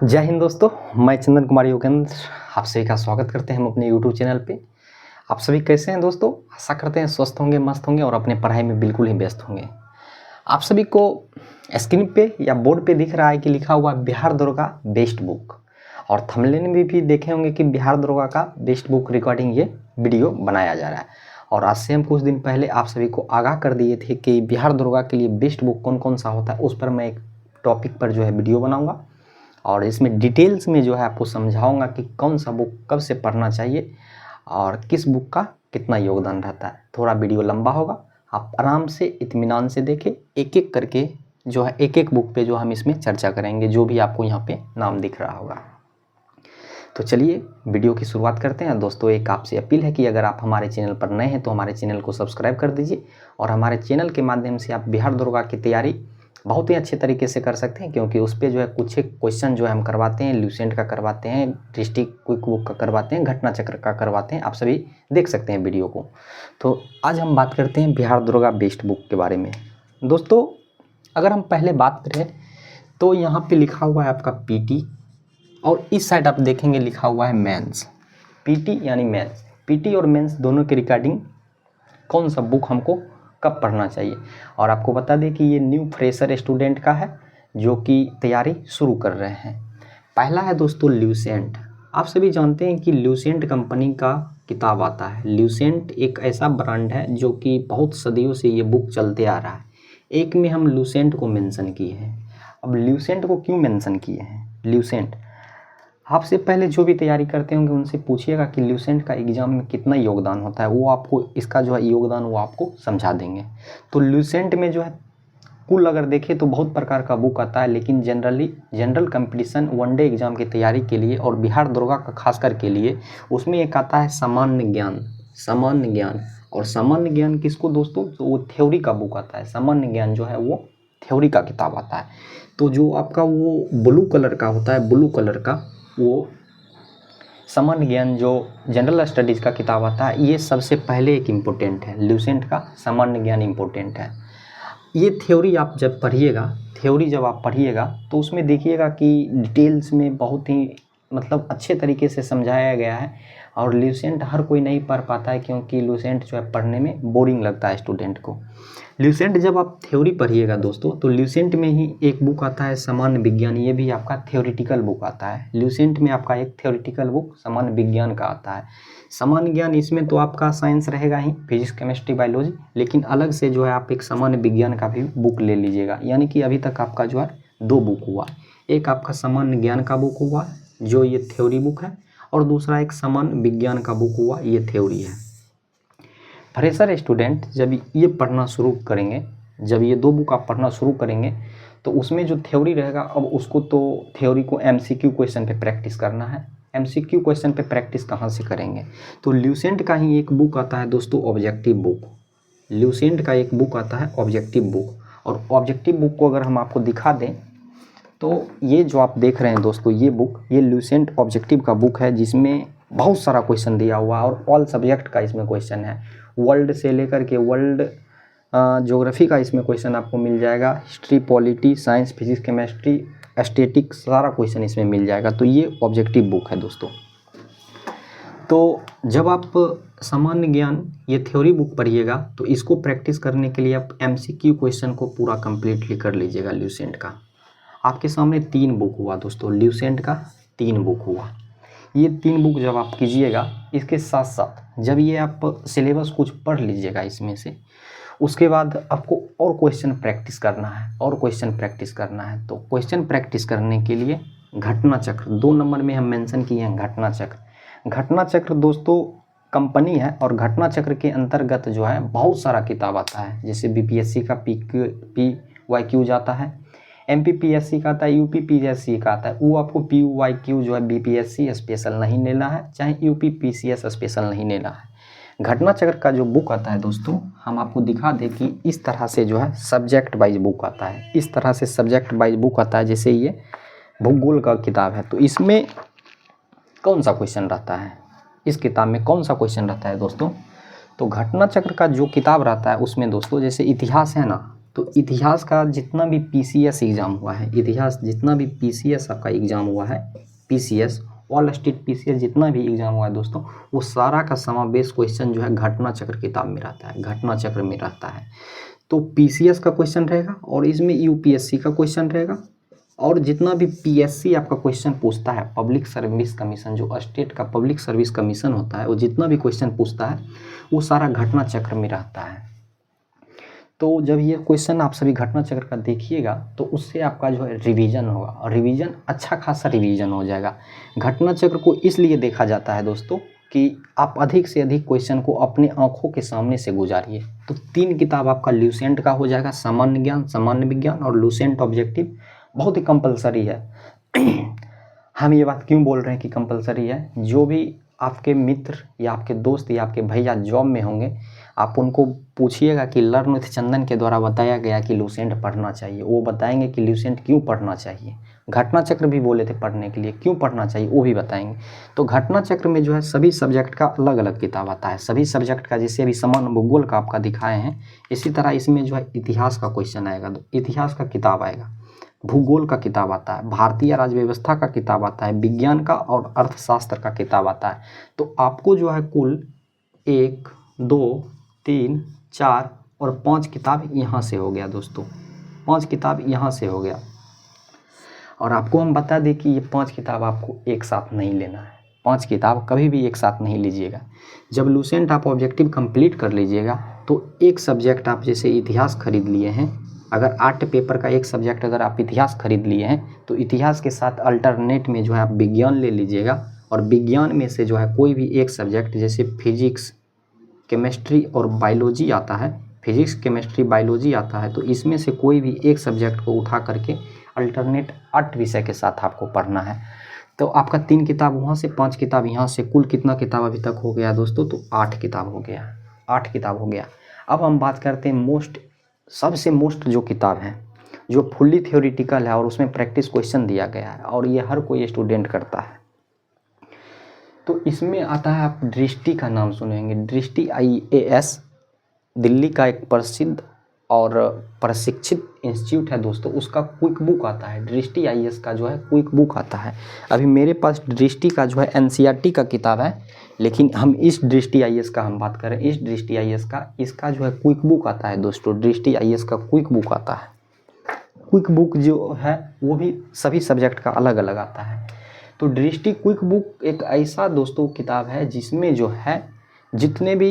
जय हिंद दोस्तों, मैं चंदन कुमार योगेंद्र आप सभी का स्वागत करते हैं हम अपने YouTube चैनल पे। आप सभी कैसे हैं दोस्तों? आशा करते हैं स्वस्थ होंगे, मस्त होंगे और अपने पढ़ाई में बिल्कुल ही व्यस्त होंगे। आप सभी को स्क्रीन पे या बोर्ड पे दिख रहा है कि लिखा हुआ बिहार दरोगा बेस्ट बुक, और थंबनेल में भी देखे होंगे कि बिहार दरोगा का बेस्ट बुक रिकॉर्डिंग ये वीडियो बनाया जा रहा है। और आज से हम कुछ दिन पहले आप सभी को आगाह कर दिए थे कि बिहार दरोगा के लिए बेस्ट बुक कौन कौन सा होता है, उस पर मैं एक टॉपिक पर जो है वीडियो बनाऊँगा और इसमें डिटेल्स में जो है आपको समझाऊंगा कि कौन सा बुक कब से पढ़ना चाहिए और किस बुक का कितना योगदान रहता है। थोड़ा वीडियो लंबा होगा, आप आराम से इत्मीनान से देखें। एक एक करके जो है एक एक बुक पे जो हम इसमें चर्चा करेंगे, जो भी आपको यहाँ पे नाम दिख रहा होगा। तो चलिए वीडियो की शुरुआत करते हैं। दोस्तों, एक आपसे अपील है कि अगर आप हमारे चैनल पर नए हैं तो हमारे चैनल को सब्सक्राइब कर दीजिए, और हमारे चैनल के माध्यम से आप बिहार दरोगा की तैयारी बहुत ही अच्छे तरीके से कर सकते हैं, क्योंकि उस पर जो है कुछ एक क्वेश्चन जो है हम करवाते हैं, ल्यूसेंट का करवाते हैं, डिस्ट्रिक्ट क्विक बुक का करवाते हैं, घटना चक्र का करवाते हैं। आप सभी देख सकते हैं वीडियो को। तो आज हम बात करते हैं बिहार दरोगा बेस्ट बुक के बारे में। दोस्तों, अगर हम पहले बात करें तो यहाँ पे लिखा हुआ है आपका पीटी, और इस साइड आप देखेंगे लिखा हुआ है मेंस। पीटी यानी मेंस, पीटी और मेंस दोनों के रिगार्डिंग कौन सा बुक हमको कब पढ़ना चाहिए। और आपको बता दें कि ये न्यू फ्रेशर स्टूडेंट का है जो कि तैयारी शुरू कर रहे हैं। पहला है दोस्तों ल्यूसेंट। आप सभी जानते हैं कि ल्यूसेंट कंपनी का किताब आता है। ल्यूसेंट एक ऐसा ब्रांड है जो कि बहुत सदियों से ये बुक चलते आ रहा है। एक में हम ल्यूसेंट को मेंशन किए हैं। अब ल्यूसेंट को क्यों मेंशन किए हैं? ल्यूसेंट, आपसे पहले जो भी तैयारी करते होंगे उनसे पूछिएगा कि ल्यूसेंट का एग्ज़ाम में कितना योगदान होता है, वो आपको इसका जो है योगदान वो आपको समझा देंगे। तो ल्यूसेंट में जो है कुल अगर देखें तो बहुत प्रकार का बुक आता है, लेकिन जनरल कंपटीशन वनडे एग्ज़ाम की तैयारी के लिए और बिहार दरोगा का खासकर के लिए उसमें एक आता है सामान्य ज्ञान। सामान्य ज्ञान, और सामान्य ज्ञान किसको दोस्तों? तो वो थ्योरी का बुक आता है। सामान्य ज्ञान जो है वो थ्योरी का किताब आता है। तो जो आपका वो ब्लू कलर का होता है, ब्लू कलर का वो सामान्य ज्ञान जो जनरल स्टडीज़ का किताब आता है, ये सबसे पहले एक इम्पोर्टेंट है। ल्यूसेंट का सामान्य ज्ञान इम्पोर्टेंट है। ये थ्योरी आप जब पढ़िएगा, थ्योरी जब आप पढ़िएगा तो उसमें देखिएगा कि डिटेल्स में बहुत ही मतलब अच्छे तरीके से समझाया गया है। और ल्यूसेंट हर कोई नहीं पढ़ पाता है, क्योंकि ल्यूसेंट जो है पढ़ने में बोरिंग लगता है स्टूडेंट को। ल्यूसेंट जब आप थ्योरी पढ़िएगा दोस्तों, तो ल्यूसेंट में ही एक बुक आता है सामान्य विज्ञान। ये भी आपका थ्योरेटिकल बुक आता है। ल्यूसेंट में आपका एक थ्योरेटिकल बुक सामान्य विज्ञान का आता है। सामान्य ज्ञान, इसमें तो आपका साइंस रहेगा ही, फिजिक्स केमिस्ट्री बायोलॉजी, लेकिन अलग से जो है आप एक सामान्य विज्ञान का भी बुक ले लीजिएगा। यानी कि अभी तक आपका जो है 2 बुक हुआ। एक आपका सामान्य ज्ञान का बुक हुआ जो ये थ्योरी बुक है, और दूसरा एक सामान्य विज्ञान का बुक हुआ, ये थ्योरी है। फ्रेशर स्टूडेंट जब ये पढ़ना शुरू करेंगे, जब ये 2 बुक आप पढ़ना शुरू करेंगे तो उसमें जो थ्योरी रहेगा, अब उसको तो थ्योरी को MCQ क्वेश्चन पे प्रैक्टिस करना है। MCQ क्वेश्चन पे प्रैक्टिस कहाँ से करेंगे? तो ल्यूसेंट का ही एक बुक आता है दोस्तों, ऑब्जेक्टिव बुक। ल्यूसेंट का एक बुक आता है ऑब्जेक्टिव बुक, और ऑब्जेक्टिव बुक को अगर हम आपको दिखा दें तो ये जो आप देख रहे हैं दोस्तों, ये बुक, ये ल्यूसेंट ऑब्जेक्टिव का बुक है, जिसमें बहुत सारा क्वेश्चन दिया हुआ है और ऑल सब्जेक्ट का इसमें क्वेश्चन है। वर्ल्ड से लेकर के वर्ल्ड ज्योग्राफी का इसमें क्वेश्चन आपको मिल जाएगा, history, polity, science, physics, chemistry, statics, सारा क्वेश्चन इसमें मिल जाएगा। तो ये ऑब्जेक्टिव बुक है दोस्तों। तो जब आप सामान्य ज्ञान ये थ्योरी बुक पढ़िएगा तो इसको प्रैक्टिस करने के लिए आप MCQ क्वेश्चन को पूरा कंप्लीटली कर लीजिएगा। ल्यूसेंट का आपके सामने 3 बुक हुआ दोस्तों, ल्यूसेंट का 3 बुक हुआ। ये 3 बुक जब आप कीजिएगा, इसके साथ साथ जब ये आप सिलेबस कुछ पढ़ लीजिएगा इसमें से, उसके बाद आपको और क्वेश्चन प्रैक्टिस करना है, और क्वेश्चन प्रैक्टिस करना है। तो क्वेश्चन प्रैक्टिस करने के लिए घटना चक्र 2 नंबर में हम मेंशन किए हैं। घटना चक्र, घटना चक्र दोस्तों कंपनी है, और घटना चक्र के अंतर्गत जो है बहुत सारा किताब आता है। जैसे BPSC का PYQ जाता है, MPPSC का आता है, UPPSC का आता है। वो आपको PYQ जो है BPSC स्पेशल नहीं लेना है, चाहे UPPCS स्पेशल नहीं लेना है। घटना चक्र का जो बुक आता है दोस्तों, हम आपको दिखा दें कि इस तरह से जो है सब्जेक्ट वाइज बुक आता है। इस तरह से सब्जेक्ट वाइज बुक आता है। जैसे ये भूगोल का किताब है, तो इसमें कौन सा क्वेश्चन रहता है, इस किताब में कौन सा क्वेश्चन रहता है दोस्तों? तो घटना चक्र का जो किताब रहता है उसमें दोस्तों, जैसे इतिहास है ना, तो इतिहास का जितना भी पीसीएस एग्ज़ाम हुआ है, इतिहास जितना भी पीसीएस आपका एग्ज़ाम हुआ है, पीसीएस ऑल स्टेट पीसीएस जितना भी एग्ज़ाम हुआ है दोस्तों, वो सारा का समावेश क्वेश्चन जो है घटना चक्र किताब में रहता है, घटना चक्र में रहता है। तो पीसीएस का क्वेश्चन रहेगा और इसमें यूपीएससी का क्वेश्चन रहेगा, और जितना भी पीएससी आपका क्वेश्चन पूछता है, पब्लिक सर्विस कमीशन, जो स्टेट का पब्लिक सर्विस कमीशन होता है, वो जितना भी क्वेश्चन पूछता है वो सारा घटना चक्र में रहता है। तो जब ये क्वेश्चन आप सभी घटना चक्र का देखिएगा तो उससे आपका जो है रिवीजन होगा, और रिवीजन अच्छा खासा रिवीजन हो जाएगा। घटना चक्र को इसलिए देखा जाता है दोस्तों कि आप अधिक से अधिक क्वेश्चन को अपने आंखों के सामने से गुजारिए। तो 3 किताब आपका ल्यूसेंट का हो जाएगा, सामान्य ज्ञान, सामान्य विज्ञान और ल्यूसेंट ऑब्जेक्टिव, बहुत ही कंपलसरी है। हम ये बात क्यों बोल रहे हैं कि कंपलसरी है? जो भी आपके मित्र या आपके दोस्त या आपके भैया जॉब में होंगे, आप उनको पूछिएगा कि लर्न विथ चंदन के द्वारा बताया गया कि ल्यूसेंट पढ़ना चाहिए, वो बताएंगे कि ल्यूसेंट क्यों पढ़ना चाहिए। घटना चक्र भी बोले थे पढ़ने के लिए, क्यों पढ़ना चाहिए वो भी बताएंगे। तो घटना चक्र में जो है सभी सब्जेक्ट का अलग अलग किताब आता है, सभी सब्जेक्ट का, जैसे अभी समान भूगोल का आपका दिखाए हैं, इसी तरह इसमें जो है इतिहास का क्वेश्चन आएगा, तो इतिहास का किताब आएगा, भूगोल का किताब आता है, भारतीय राज्य व्यवस्था का किताब आता है, विज्ञान का और अर्थशास्त्र का किताब आता है। तो आपको जो है कुल 1, 2, 3, 4 और 5 किताब यहाँ से हो गया दोस्तों, 5 किताब यहाँ से हो गया। और आपको हम बता दें कि ये 5 किताब आपको एक साथ नहीं लेना है, 5 किताब कभी भी एक साथ नहीं लीजिएगा। जब लूसेंट आप ऑब्जेक्टिव कंप्लीट कर लीजिएगा तो एक सब्जेक्ट आप जैसे इतिहास खरीद लिए हैं, अगर 8 पेपर का एक सब्जेक्ट अगर आप इतिहास खरीद लिए हैं तो इतिहास के साथ अल्टरनेट में जो है आप विज्ञान ले लीजिएगा, और विज्ञान में से जो है कोई भी एक सब्जेक्ट, जैसे फिजिक्स, केमिस्ट्री और बायोलॉजी आता है, फिजिक्स, केमिस्ट्री, बायोलॉजी आता है, तो इसमें से कोई भी एक सब्जेक्ट को उठा करके अल्टरनेट 8 विषय के साथ आपको पढ़ना है। तो आपका 3 किताब वहाँ से, 5 किताब यहाँ से, कुल कितना किताब अभी तक हो गया दोस्तों? तो 8 किताब हो गया, 8 किताब हो गया। अब हम बात करते हैं सबसे मोस्ट जो किताब है, जो फुल्ली थ्योरेटिकल है और उसमें प्रैक्टिस क्वेश्चन दिया गया है और ये हर कोई स्टूडेंट करता है। तो इसमें आता है, आप दृष्टि का नाम सुनेंगे, दृष्टि IAS, दिल्ली का एक प्रसिद्ध और प्रशिक्षित इंस्टीट्यूट है दोस्तों, उसका क्विक बुक आता है, दृष्टि IAS का जो है क्विक बुक आता है। अभी मेरे पास दृष्टि का जो है NCERT का किताब है, लेकिन हम इस दृष्टि IAS का हम बात करें, इस दृष्टि IAS का, इसका जो है क्विक बुक आता है दोस्तों, दृष्टि IAS का क्विक बुक आता है। क्विक बुक जो है वो भी सभी सब्जेक्ट का अलग अलग आता है। तो दृष्टि क्विक बुक एक ऐसा दोस्तों किताब है जिसमें जो है जितने भी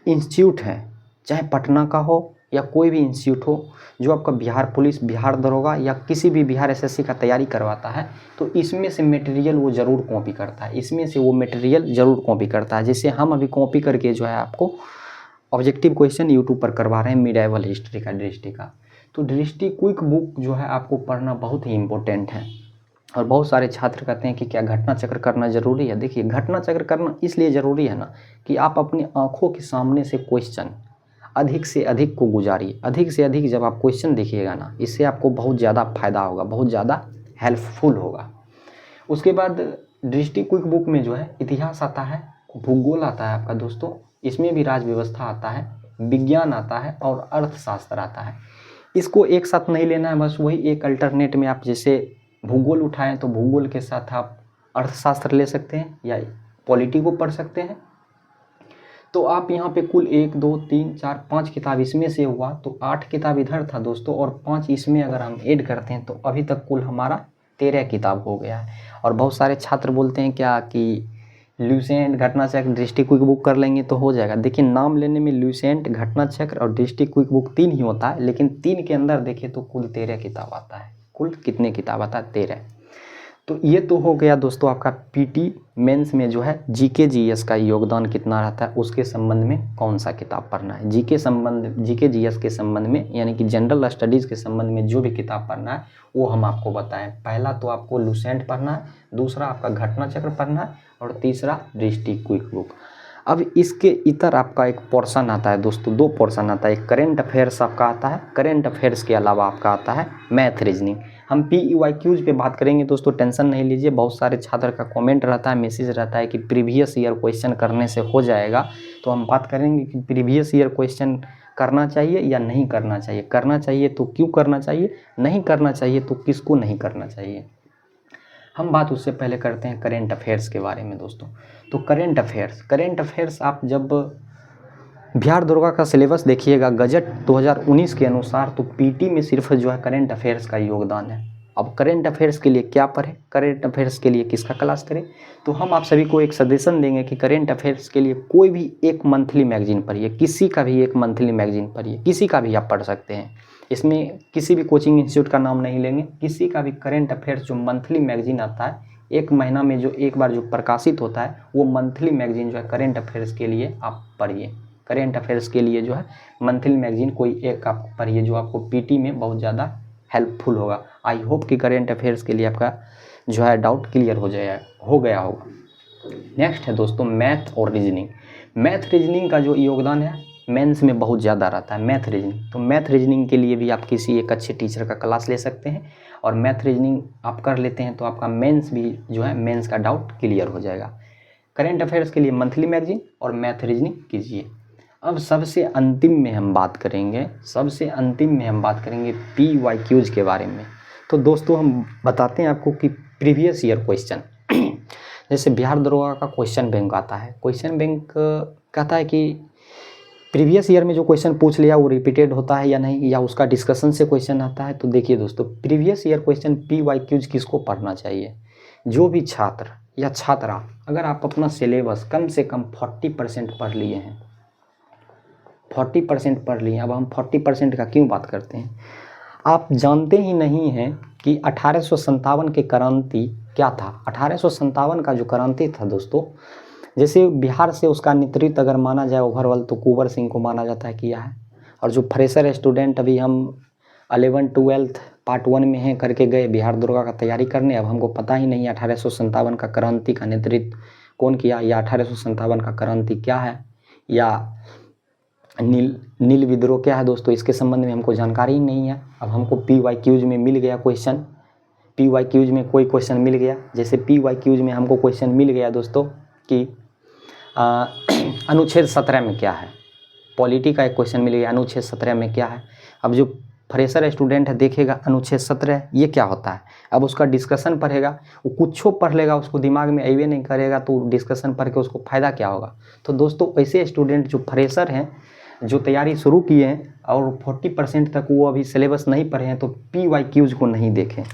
इंस्टीट्यूट हैं, चाहे पटना का हो या कोई भी इंस्टीट्यूट हो, जो आपका बिहार पुलिस, बिहार दरोगा या किसी भी बिहार SSC का तैयारी करवाता है, तो इसमें से मटेरियल वो ज़रूर कॉपी करता है, इसमें से वो मटेरियल ज़रूर कॉपी करता है। जैसे हम अभी कॉपी करके जो है आपको ऑब्जेक्टिव क्वेश्चन यूट्यूब पर करवा रहे हैं मिडाइवल हिस्ट्री का, दृष्टि का। तो दृष्टि क्विक बुक जो है आपको पढ़ना बहुत ही इम्पोर्टेंट है। और बहुत सारे छात्र कहते हैं कि क्या घटना चक्र करना ज़रूरी है? देखिए, घटना चक्र करना इसलिए ज़रूरी है ना कि आप अपनी आँखों के सामने से क्वेश्चन अधिक से अधिक को गुजारिए। अधिक से अधिक जब आप क्वेश्चन देखिएगा ना, इससे आपको बहुत ज़्यादा फ़ायदा होगा, बहुत ज़्यादा हेल्पफुल होगा। उसके बाद दृष्टि क्विक बुक में जो है इतिहास आता है, भूगोल आता है आपका दोस्तों, इसमें भी राज्य व्यवस्था आता है, विज्ञान आता है और अर्थशास्त्र आता है। इसको एक साथ नहीं लेना है, बस वही एक अल्टरनेट में आप जैसे भूगोल उठाएं तो भूगोल के साथ आप अर्थशास्त्र ले सकते हैं या पॉलिटी को पढ़ सकते हैं। तो आप यहाँ पे कुल 1, 2, 3, 4, 5 किताब इसमें से हुआ, तो 8 किताब इधर था दोस्तों और 5 इसमें अगर हम ऐड करते हैं तो अभी तक कुल हमारा 13 किताब हो गया है। और बहुत सारे छात्र बोलते हैं क्या कि ल्यूसेंट, घटना चक्र, दृष्टि क्विक बुक कर लेंगे तो हो जाएगा। देखिए, नाम लेने में ल्यूसेंट, घटना चक्र और दृष्टि क्विक बुक 3 ही होता है, लेकिन 3 के अंदर देखें तो कुल 13 किताब आता है। कुल कितने किताब आता है? 13। तो ये तो हो गया दोस्तों आपका PT मेंस में जो है GK GS का योगदान कितना रहता है, उसके संबंध में कौन सा किताब पढ़ना है। GK GS के संबंध में, यानी कि जनरल स्टडीज़ के संबंध में जो भी किताब पढ़ना है वो हम आपको बताएं। पहला तो आपको लूसेंट पढ़ना है, दूसरा आपका घटना चक्र पढ़ना है और तीसरा दृष्टि क्विक बुक। अब इसके इतर आपका एक पोर्शन आता है दोस्तों, 2 पोर्शन आता है। एक करेंट अफेयर्स आपका आता है, करेंट अफेयर्स के अलावा आपका आता है मैथ रीजनिंग। हम PEYQs पे बात करेंगे दोस्तों, टेंशन नहीं लीजिए। बहुत सारे छात्र का कमेंट रहता है, मैसेज रहता है कि प्रीवियस ईयर क्वेश्चन करने से हो जाएगा, तो हम बात करेंगे कि प्रीवियस ईयर क्वेश्चन करना चाहिए या नहीं करना चाहिए, करना चाहिए तो क्यों करना चाहिए, नहीं करना चाहिए तो किसको नहीं करना चाहिए। हम बात उससे पहले करते हैं करेंट अफेयर्स के बारे में दोस्तों। तो करेंट अफेयर्स आप जब बिहार दरोगा का सिलेबस देखिएगा गजट 2019 के अनुसार, तो पीटी में सिर्फ जो है करेंट अफेयर्स का योगदान है। अब करेंट अफेयर्स के लिए क्या पढ़े, करेंट अफेयर्स के लिए किसका क्लास करें, तो हम आप सभी को एक सजेशन देंगे कि करेंट अफेयर्स के लिए कोई भी एक मंथली मैगजीन पढ़िए, किसी का भी एक मंथली मैगजीन पढ़िए, किसी का भी आप पढ़ सकते हैं। इसमें किसी भी कोचिंग इंस्टीट्यूट का नाम नहीं लेंगे, किसी का भी करेंट अफेयर्स जो मंथली मैगजीन आता है, एक महीना में जो एक बार जो प्रकाशित होता है, वो मंथली मैगजीन जो है करेंट अफेयर्स के लिए आप पढ़िए। करेंट अफेयर्स के लिए जो है मंथली मैगजीन कोई एक आप पढ़िए, जो आपको पीटी में बहुत ज़्यादा हेल्पफुल होगा। आई होप कि करेंट अफेयर्स के लिए आपका जो है डाउट क्लियर हो गया होगा। नेक्स्ट है दोस्तों मैथ और रीजनिंग। मैथ रीजनिंग का जो योगदान है मेंस में बहुत ज़्यादा रहता है मैथ रीजनिंग। तो मैथ रीजनिंग के लिए भी आप किसी एक अच्छे टीचर का क्लास ले सकते हैं, और मैथ रीजनिंग आप कर लेते हैं तो आपका मेंस भी जो है मेंस का डाउट क्लियर हो जाएगा। करेंट अफेयर्स के लिए मंथली मैगजीन और मैथ रीजनिंग कीजिए। अब सबसे अंतिम में हम बात करेंगे PYQs के बारे में। तो दोस्तों हम बताते हैं आपको कि प्रीवियस ईयर क्वेश्चन, जैसे बिहार दरोगा का क्वेश्चन बैंक आता है, क्वेश्चन बैंक कहता है कि प्रीवियस ईयर में जो क्वेश्चन पूछ लिया वो रिपीटेड होता है या नहीं, या उसका डिस्कशन से क्वेश्चन आता है। तो देखिए दोस्तों, प्रीवियस ईयर क्वेश्चन PYQs किसको पढ़ना चाहिए, जो भी छात्र या छात्रा, अगर आप अपना सिलेबस कम से कम 40% पढ़ लिए हैं, 40% पढ़ लिए। अब हम 40% का क्यों बात करते हैं, आप जानते ही नहीं हैं कि 1857 के क्रांति क्या था। 1857 का जो क्रांति था दोस्तों, जैसे बिहार से उसका नेतृत्व अगर माना जाए ओवरऑल तो कुंवर सिंह को माना जाता है किया है। और जो फ्रेशर स्टूडेंट अभी हम 11 12 पार्ट 1 में हैं करके गए बिहार दरोगा का तैयारी करने, अब हमको पता ही नहीं 1857 का क्रांति का नेतृत्व कौन किया, या 1857 का क्रांति क्या है, या नील विद्रोह क्या है दोस्तों, इसके संबंध में हमको जानकारी ही नहीं है। अब हमको PYQs में मिल गया क्वेश्चन, PYQs में कोई क्वेश्चन मिल गया, जैसे PYQs में हमको क्वेश्चन मिल गया दोस्तों कि अनुच्छेद 17 में क्या है, पॉलिटी का एक क्वेश्चन मिल गया अनुच्छेद 17 में क्या है। अब जो फ्रेशर स्टूडेंट है देखेगा अनुच्छेद 17 ये क्या होता है, अब उसका डिस्कशन पढ़ेगा, वो कुछ पढ़ लेगा, उसको दिमाग में अइबे नहीं करेगा, तो डिस्कशन पढ़ के उसको फ़ायदा क्या होगा। तो दोस्तों ऐसे स्टूडेंट जो फ्रेशर हैं, जो तैयारी शुरू किए हैं और 40% तक वो अभी सिलेबस नहीं पढ़े हैं, तो PYQs को नहीं देखें,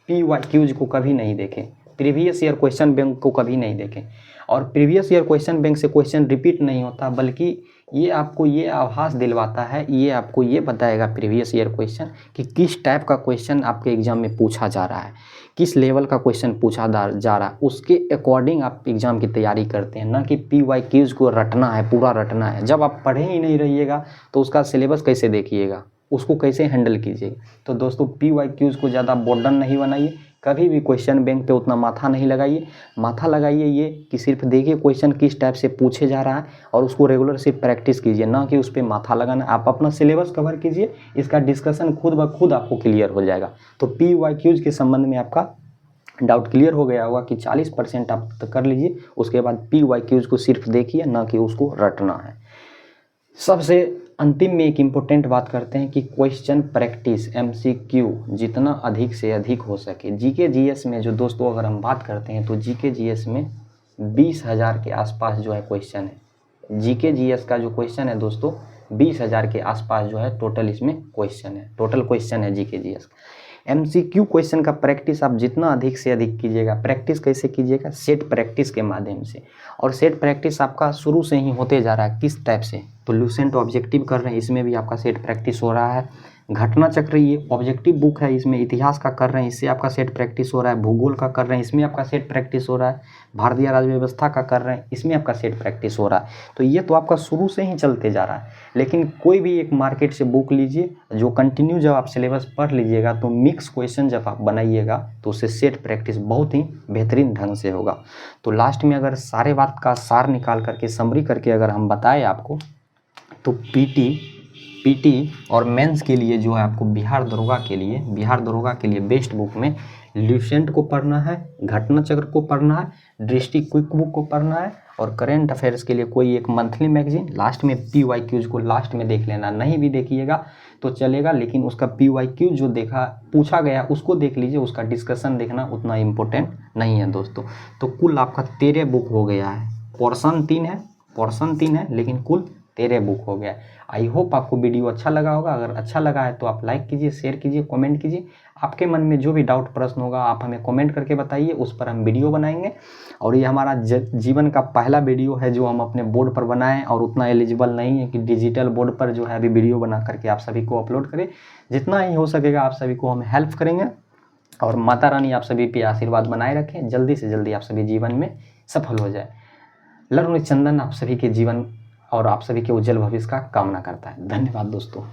PYQs को कभी नहीं देखें, प्रीवियस ईयर क्वेश्चन बैंक को कभी नहीं देखें। और प्रीवियस ईयर क्वेश्चन बैंक से क्वेश्चन रिपीट नहीं होता, बल्कि ये आपको ये आभास दिलवाता है, ये आपको ये बताएगा प्रीवियस ईयर क्वेश्चन कि किस टाइप का क्वेश्चन आपके एग्ज़ाम में पूछा जा रहा है, किस लेवल का क्वेश्चन पूछा जा रहा है, उसके अकॉर्डिंग आप एग्ज़ाम की तैयारी करते हैं, ना कि PYQs को रटना है, पूरा रटना है। जब आप पढ़े ही नहीं रहिएगा तो उसका सिलेबस कैसे देखिएगा, उसको कैसे हैंडल कीजिएगा। तो दोस्तों PYQs को ज़्यादा बर्डन नहीं बनाइए, कभी भी क्वेश्चन बैंक पे उतना माथा नहीं लगाइए। माथा लगाइए ये कि सिर्फ देखिए क्वेश्चन किस टाइप से पूछे जा रहा है और उसको रेगुलर सिर्फ प्रैक्टिस कीजिए, ना कि उस पर माथा लगाना। आप अपना सिलेबस कवर कीजिए, इसका डिस्कशन खुद ब खुद आपको क्लियर हो जाएगा। तो PYQs के संबंध में आपका डाउट क्लियर हो गया होगा कि 40% आप कर लीजिए, उसके बाद PYQs को सिर्फ देखिए, ना कि उसको रटना है। सबसे अंतिम में एक इम्पोर्टेंट बात करते हैं कि क्वेश्चन प्रैक्टिस MCQ जितना अधिक से अधिक हो सके। GK GS में जो दोस्तों अगर हम बात करते हैं तो GK GS में 20,000 के आसपास जो है क्वेश्चन है। GK GS का जो क्वेश्चन है दोस्तों 20,000 के आसपास जो है टोटल इसमें क्वेश्चन है, टोटल क्वेश्चन है GK GS। MCQ क्वेश्चन का प्रैक्टिस आप जितना अधिक से अधिक कीजिएगा। प्रैक्टिस कैसे कीजिएगा, सेट प्रैक्टिस के माध्यम से। और सेट प्रैक्टिस आपका शुरू से ही होते जा रहा है, किस टाइप से, तो लुसेंट ऑब्जेक्टिव कर रहे हैं, इसमें भी आपका सेट प्रैक्टिस हो रहा है। घटना चक्र ये ऑब्जेक्टिव बुक है, इसमें इतिहास का कर रहे हैं, इससे आपका सेट प्रैक्टिस हो रहा है। भूगोल का कर रहे हैं, इसमें आपका सेट प्रैक्टिस हो रहा है। भारतीय राज्य व्यवस्था का कर रहे हैं, इसमें आपका सेट प्रैक्टिस हो रहा है। तो ये तो आपका शुरू से ही चलते जा रहा है। लेकिन कोई भी एक मार्केट से बुक लीजिए, जो कंटिन्यू जब आप सिलेबस पढ़ लीजिएगा तो मिक्स क्वेश्चन जब आप बनाइएगा तो उससे सेट प्रैक्टिस बहुत ही बेहतरीन ढंग से होगा। तो लास्ट में अगर सारे बात का सार निकाल करके समरी करके अगर हम बताएं आपको, तो पीटी और मेंस के लिए जो है आपको बिहार दरोगा के लिए बेस्ट बुक में ल्यूसेंट को पढ़ना है, घटना चक्र को पढ़ना है, दृष्टि क्विक बुक को पढ़ना है, और करेंट अफेयर्स के लिए कोई एक मंथली मैगजीन, लास्ट में PYQs को लास्ट में देख लेना। नहीं भी देखिएगा तो चलेगा, लेकिन उसका PYQ जो देखा पूछा गया उसको देख लीजिए, उसका डिस्कशन देखना उतना इम्पोर्टेंट नहीं है दोस्तों। तो कुल आपका 13 बुक हो गया है। पोर्शन 3 है लेकिन कुल 13 बुक हो गया। आई होप आपको वीडियो अच्छा लगा होगा। अगर अच्छा लगा है तो आप लाइक कीजिए, शेयर कीजिए, कमेंट कीजिए। आपके मन में जो भी डाउट प्रश्न होगा आप हमें कमेंट करके बताइए, उस पर हम वीडियो बनाएंगे। और ये हमारा जीवन का पहला वीडियो है जो हम अपने बोर्ड पर बनाएं, और उतना एलिजिबल नहीं है कि डिजिटल बोर्ड पर जो है अभी वीडियो बना करके आप सभी को अपलोड करें। जितना ही हो सकेगा आप सभी को हम हेल्प करेंगे, और माता रानी आप सभी पे आशीर्वाद बनाए रखें, जल्दी से जल्दी आप सभी जीवन में सफल हो जाए। लर्न विद चंदन आप सभी के जीवन और आप सभी के उज्जवल भविष्य का कामना करता है। धन्यवाद दोस्तों।